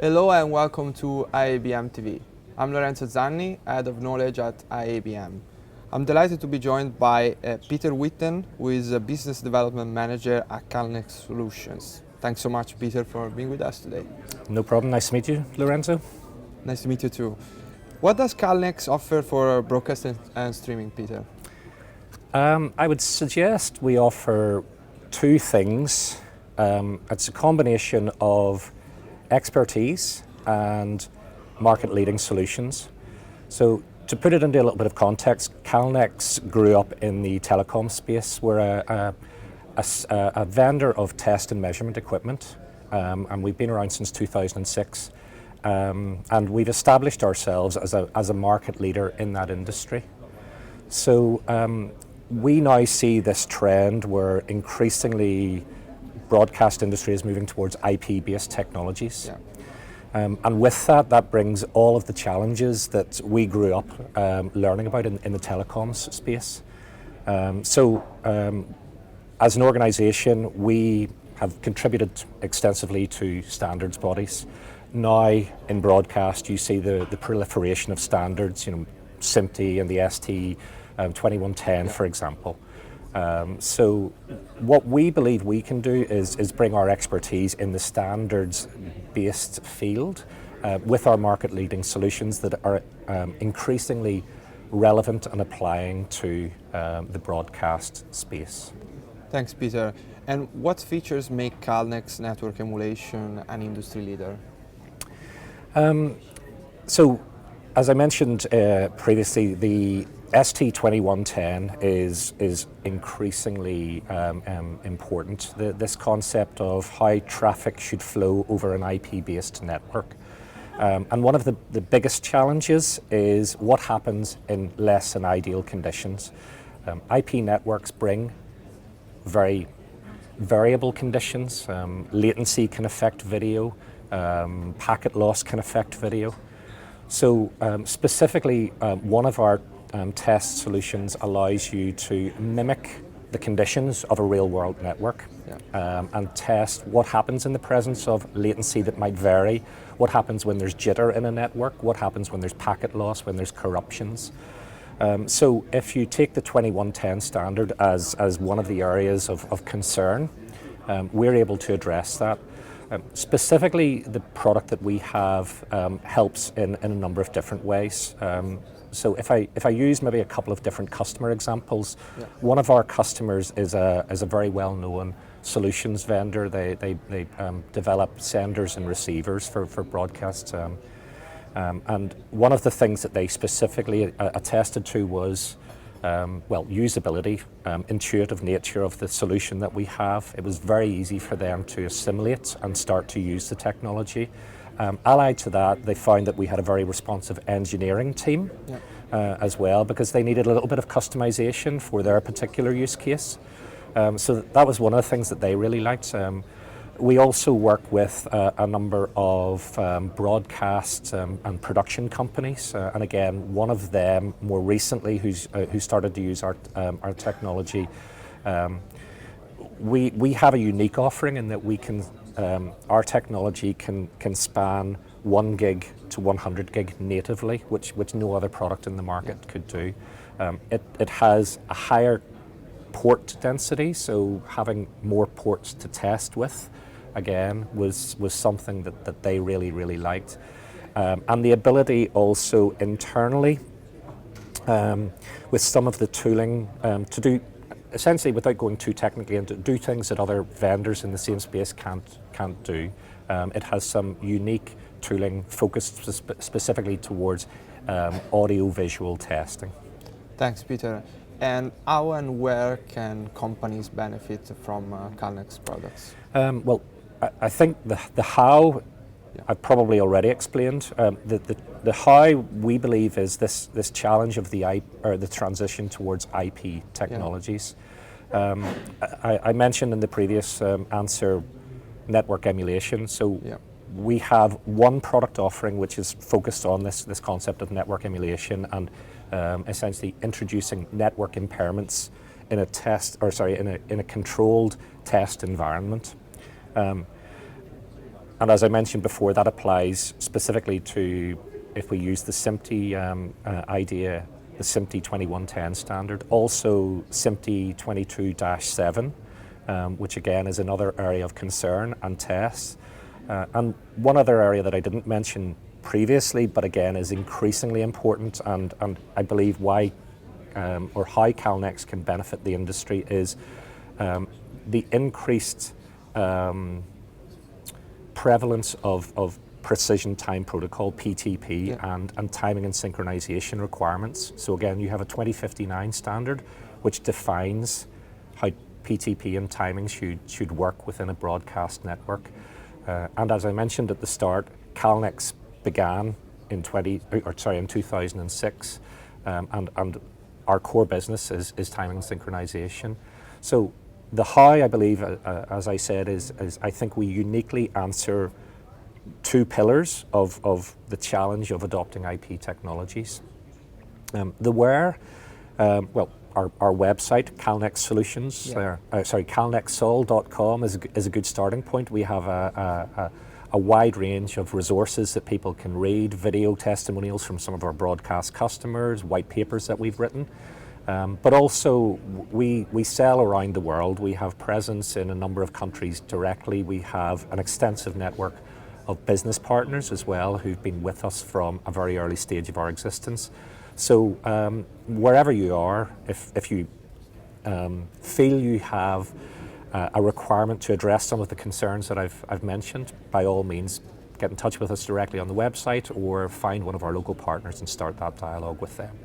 Hello and welcome to IABM TV. I'm Lorenzo Zanni, Head of Knowledge at IABM. I'm delighted to be joined by Peter Witten, who is a Business Development Manager at Calnex Solutions. Thanks so much, Peter, for being with us today. No problem. Nice to meet you, Lorenzo. Nice to meet you too. What does Calnex offer for broadcast and streaming, Peter? I would suggest we offer two things. It's a combination of expertise and market-leading solutions. So to put it into a little bit of context, Calnex grew up in the telecom space. We're a vendor of test and measurement equipment, and we've been around since 2006. And we've established ourselves as a market leader in that industry. So we now see this trend where increasingly broadcast industry is moving towards IP-based technologies. Yeah. And with that brings all of the challenges that we grew up learning about in the telecoms space. As an organization, we have contributed extensively to standards bodies. Now in broadcast, you see the proliferation of standards, SMPTE and the ST 2110, for example. So what we believe we can do is bring our expertise in the standards-based field with our market-leading solutions that are increasingly relevant and applying to the broadcast space. Thanks, Peter. And what features make Calnex network emulation an industry leader? So, as I mentioned previously, the ST2110 is increasingly important. This concept of how traffic should flow over an IP-based network. And one of the biggest challenges is what happens in less than ideal conditions. IP networks bring very variable conditions. Latency can affect video. Packet loss can affect video. So specifically, one of our test solutions allows you to mimic the conditions of a real-world network. Yeah. And test what happens in the presence of latency that might vary, what happens when there's jitter in a network, what happens when there's packet loss, when there's corruptions. So if you take the 2110 standard as one of the areas of concern, we're able to address that. Specifically, the product that we have helps in a number of different ways. So if I use maybe a couple of different customer examples, yeah. One of our customers is a very well-known solutions vendor. They develop senders and receivers for broadcasts. And one of the things that they specifically attested to was usability, intuitive nature of the solution that we have. It was very easy for them to assimilate and start to use the technology. Allied to that, they found that we had a very responsive engineering team. Yeah. As well, because they needed a little bit of customization for their particular use case. So that was one of the things that they really liked. We also work with a number of broadcast and production companies, and again, one of them more recently who started to use our technology. We have a unique offering in that we can our technology can span 1 gig to 100 gig natively, which no other product in the market could do. It has a higher port density, so having more ports to test with, again, was something that they really liked. And the ability also internally, with some of the tooling, to do, essentially without going too technically, and to do things that other vendors in the same space can't do. It has some unique tooling focused specifically towards audio-visual testing. Thanks, Peter. And how and where can companies benefit from Calnex products? Well, I think the how, yeah. I've probably already explained. The how we believe is this challenge of the transition towards IP technologies. Yeah. I mentioned in the previous answer network emulation. So. Yeah. We have one product offering which is focused on this concept of network emulation and essentially introducing network impairments in a controlled test environment. And as I mentioned before, that applies specifically to, if we use the SMPTE idea, the SMPTE 2110 standard, also SMPTE 22-7, which again is another area of concern and tests. And one other area that I didn't mention previously, but again is increasingly important, and I believe why or how Calnex can benefit the industry is the increased prevalence of precision time protocol, PTP, Yeah. and timing and synchronization requirements. So again, you have a 2059 standard which defines how PTP and timing should work within a broadcast network. And as I mentioned at the start, Calnex began in 2006, and our core business is timing and synchronization. So the how, I believe, as I said, is I think we uniquely answer two pillars of the challenge of adopting IP technologies. The where, well, our website, Calnex Solutions, calnexsol.com is a good starting point. We have a wide range of resources that people can read, video testimonials from some of our broadcast customers, white papers that we've written. But also we sell around the world. We have presence in a number of countries directly. We have an extensive network of business partners as well who've been with us from a very early stage of our existence. So wherever you are, if you feel you have a requirement to address some of the concerns that I've mentioned, by all means, get in touch with us directly on the website or find one of our local partners and start that dialogue with them.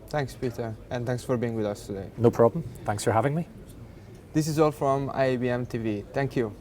Thanks, Peter, and thanks for being with us today. No problem. Thanks for having me. This is all from IABM TV. Thank you.